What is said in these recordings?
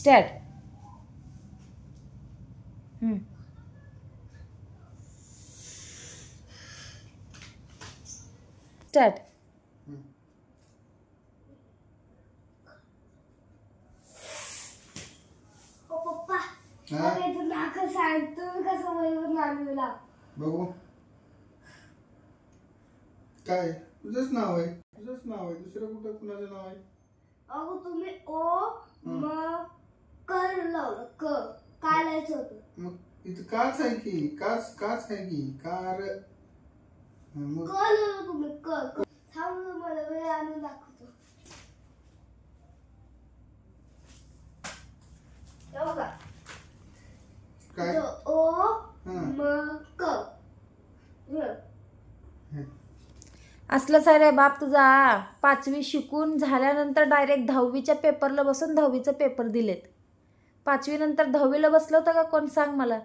Start. Start. पप्पा अरे तू नाक सांग तुम्ही कसं वहीवर आणला बघू. काय तुझंच नाव आहे, तुझंच नाव आहे, दुसरं कुठं कुणाचं नाव आहे? अगो तुम्ही ओ म कर लावलं क काय लिहायचं होतं? मग इथं काच आहे की, काच काच आहे की कार. मग क लिहिलं तुम्ही क थांब मला वेळ आणून दाखवतो. बघा काय ओ म क असलंच आहे रे बाप तुझा. 5वी शिकून झाल्यानंतर डायरेक्ट 10वीच्या पेपरला बसून 10वीचा पेपर दिलेत. 5वी नंतर 10वीला बसलं होतं का कोण सांग मला?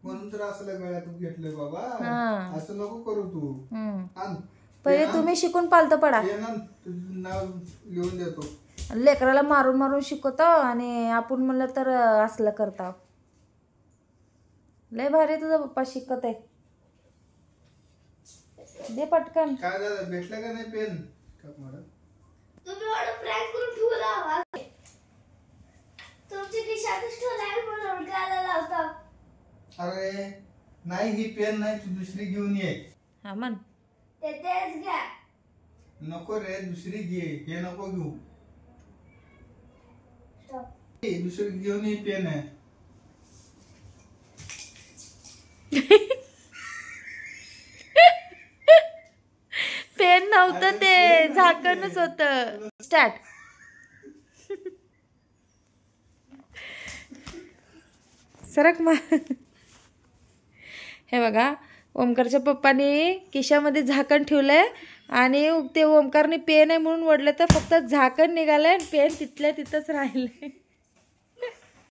म्हणून तर असलं गळ्यात घेतलंय बाबा. हा. असं नको करू तू. आण. पहिले तुम्ही शिकून पालतं पडा. तुझं नाव लिहून देतो. लेकराला मारून मारून शिकवतो आणि आपण म्हणलं तर असलं करता. लय भारी तुझा पप्पा शिकत आहे. दे पटकन. काय झालं, भेटलं का नाही पेन? तुम्ही एवढं प्रँक करून ठेवला तुमची खिशातच ठेवलाय म्हणून ओळखायला लावता. अरे नाही, ही पेन नाही, तू दुसरी घेऊन ये. हा म्हण. तेच घ्या. नको रे, दुसरी घे, हे नको घेऊ. दुसरी घेऊन ये, पेन आहे. पेन नव्हतं ते, झाकणच होतं. स्टार्ट. सरक मा. हे बघा, ओमकारच्या पप्पाने खिशामध्ये झाकण ठेवलंय आणि ते ओमकारने पेन आहे म्हणून ओढलं तर फक्त झाकण निघालंय आणि पेन तिथल्या तिथंच राहिलंय.